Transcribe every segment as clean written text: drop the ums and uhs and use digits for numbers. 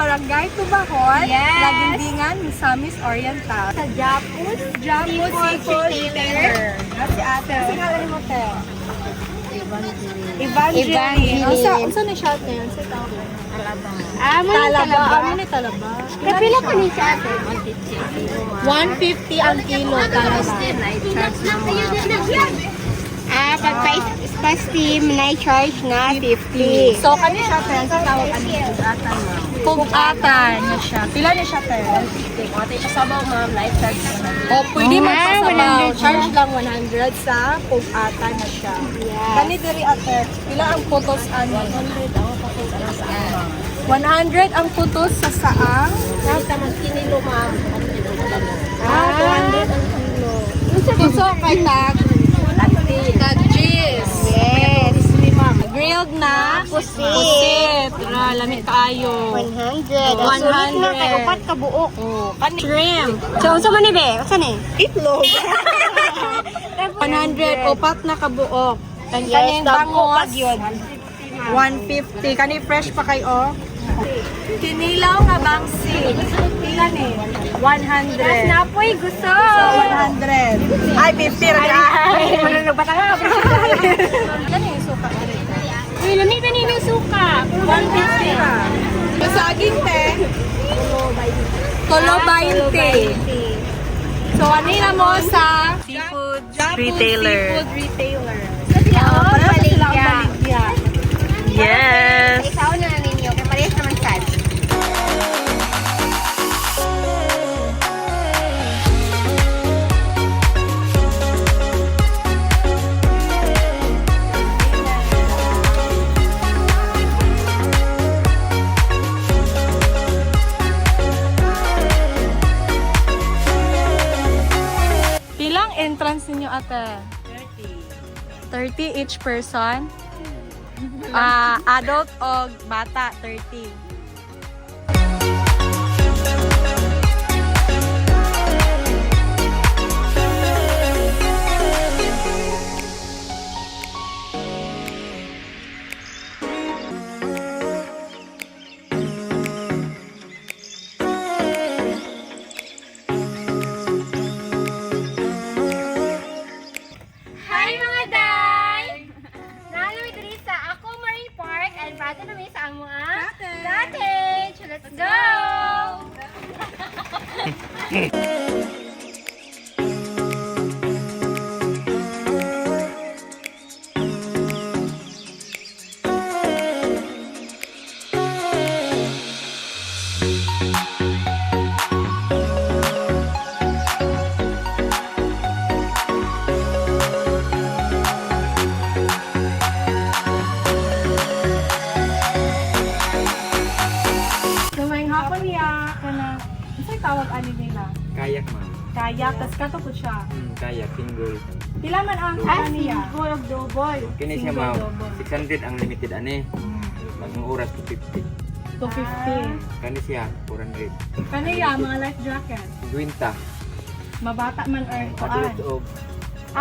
Barangay Tubahon, Yes. Lagindingan, Misamis Oriental. Sa Japus Seafood Retailer. Si ate. Kasi nga lang mo, te. Evangeline. Unsa ni siya, te? Unsa tawag? Talaba. Ano ni talaba? Kapila ko ni siya ate. 150 ang kilo talaba. Pag pa-steam, na-charge na 50. So, kani siya, te? Unsa tawag? Pugatan na siya. Pila ni siya, te? Ate, kasabaw ma'am, life charge naman. O, pwede magpasabaw. 100 Charge lang 100 sa pugatan na siya. Yes. Kani diri ate, pila ang putos ani? 100 ang putos sa saang? Basta mas kinilo ma'am. 200 ang kilo. Puso kay tag? Tag cheese. Yes. Grilled na? Pusit. Ra, lamig kaayo. 100. 100. Sulit na kay upat ka buok. Oh, kani shrimp. So, unsa man ni be? Unsa ni? Itlog. 100 upat na kabuok. And Yes, kaning dagko bangos, pag yun. 150. Kani fresh pa kayo. Kinilaw nga bangsi. Pila ni? 100. Napoy gusto. So, 100. Ay, 50 rin. Ay, Manunod ba tayo? Kani yung suka ka rin? Uy, lamig na yung suka. 150 ra. Yung saging, te? Tulo 20. So, kanina mo sa seafood retailer. Seafood retailer. Pareho sila ang baligya. Yes! Ikaw na ninyo. Kaya parehas naman sad. Pilang entrance ninyo, ate? 30 each person? Adult o bata, 30. Hi mga day! Naalami ko rin sa Ako Marine Park and bata na may sa mga cottage. Let's go! Sumayng hapon niya, kana, sa'y tawag ani nila? Kayak ma'am. Kayak, tas kato siya. Kayak, single. Pila man ang niya? Double. Kini siya ma'am. 600 ang limited ani. Ang oras 250. 250. Kani siya 400. Kaniya, mga life jacket. Gwinta. Mabata man or kuan. Adult o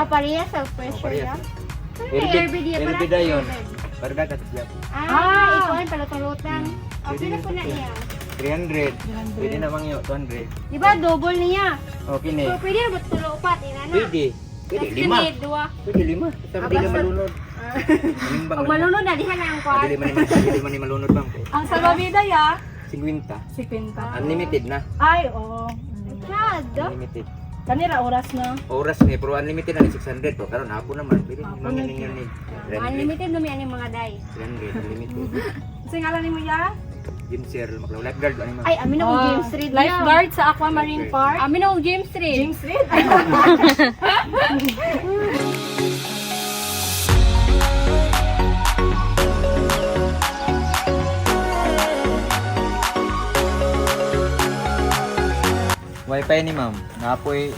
Parehas sa pressure parehas. yan. Airbida yun. Para dagat siya. Ikaw ang palutang-lutang. Okay na po na niya. 300. Pwede na mangyo 200. Di ba double niya? Okay ni. So, pwede na ba tulo upat? Inana. Pwede. Pwede lima. Pwede lima. Basta di na malunod. Manimbang. Pag malunod na, dihan na ang kuwan. Dili man ni malunod bang. Ang salbabida ya, 50. si Pinta. Unlimited na. Ay, oo. Chad. Unlimited. Kanira oras na. Oras ni pero unlimited na ni 600 to. Karon hapon naman. Pwede mangyo ninyo ni 300. Unlimited naman yan yung mga day. 300 unlimited. Kasi ngalan ni mo ya? Gym sir, maklaw lifeguard ano man. Ay, amin ako James Reid na. Lifeguard sa Aqua Marine Park. Amin ako James Reid. James Reid. Wifi ni ma'am. Naapoy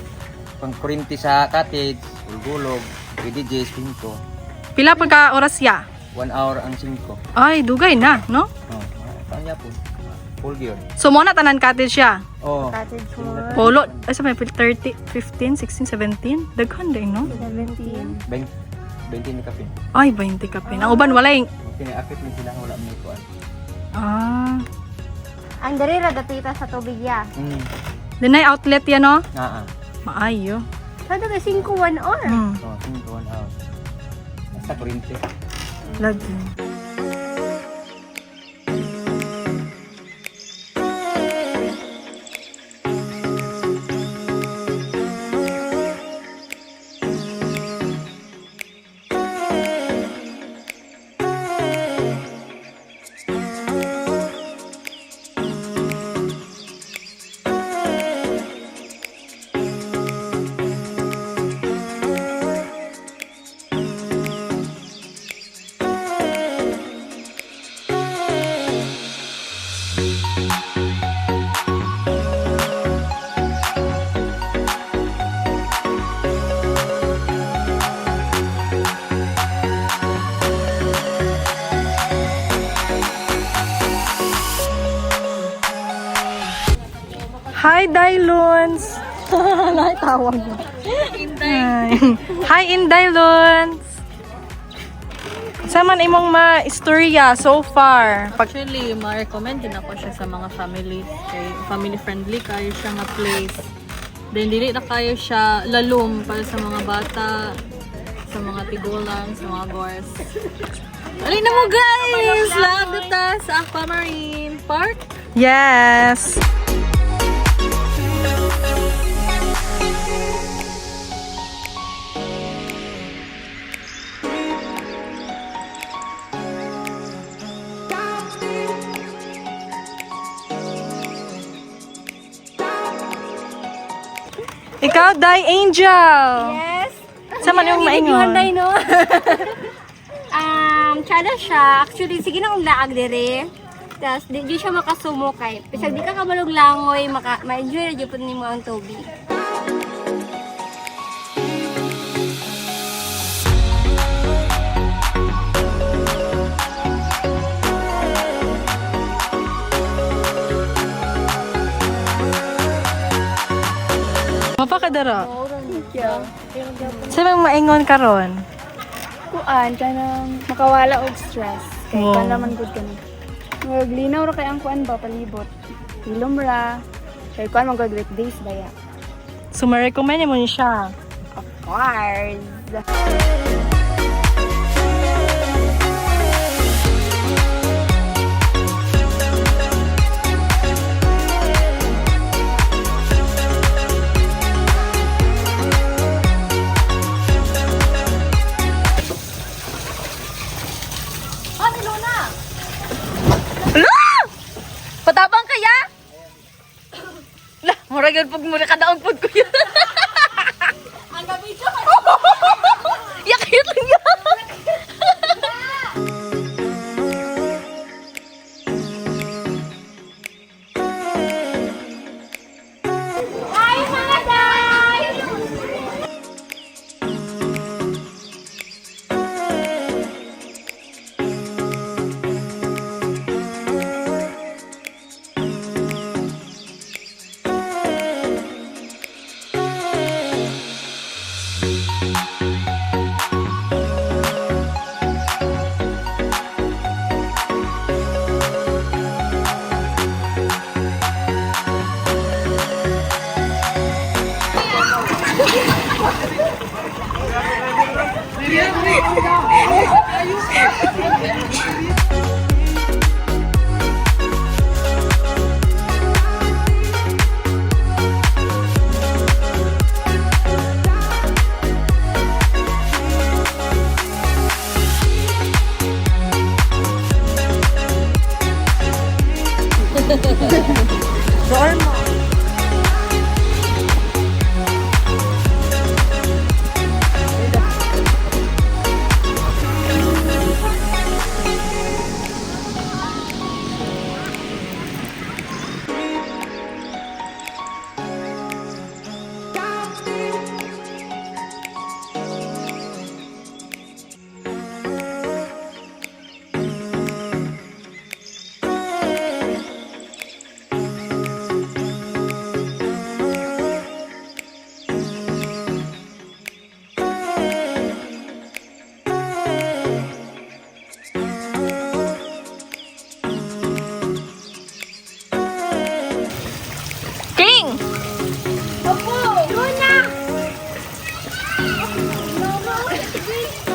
pang kurinti sa cottage, gulgulog, PDJ 5. Pila pa ka oras ya? 1 hour ang 5. Ay, dugay na, no? Oh, kanya po. Full gear. So mo na tanan cottage siya. Oh. Cottage Polo, ay sa may 30, 15, 16, 17. Daghan din, no? 17. 20 ni kapin. Ay, 20 ka pin. Ang uban walay. Okay ni akit ni sila wala mo kuan. Ah. Ang diri ra datita sa tubig ya. Dinay outlet yan, no? Maayo. Kada ka 5-1 or. Oh, 1 hour. Basta kurente. Lagi. Hi, Dylons! Nakitawag mo. Hi, Indylons! Sa man imong ma-istorya so far? Actually, ma-recommend din ako siya sa mga family. Kay family friendly kayo siya nga place. Then dili na kayo siya lalom para sa mga bata, sa mga tigulang, sa mga gors. Alin na mo guys! Lahat ta sa Aquamarine Park. Yes! Ikaw, Day Angel! Yes. Sa man yung maingon? Day, no? Tsada siya. Actually, sige na kung laag dire. Tapos, di siya makasumo kay. Pisag di ka kabalog langoy, ma-enjoy na dyan mo ang tubig. Mapakadara. Sa mga maingon karon? Kuan kanang makawala og stress kay Wow. naman gud kani. Maglinaw ra kay ang kuan ba palibot. Hilom ra. Kay kuan mag great days baya. So, ma-recommend mo siya. Of course. Patabang kaya? Lah, mura gyud pug mura kadaog pud ko yun. Ang gabi siya. Yakit lang yan. Hi, mga day!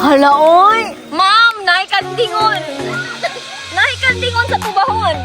Hala, oy! Ma'am, naikandingon! Naikandingon sa tubahon!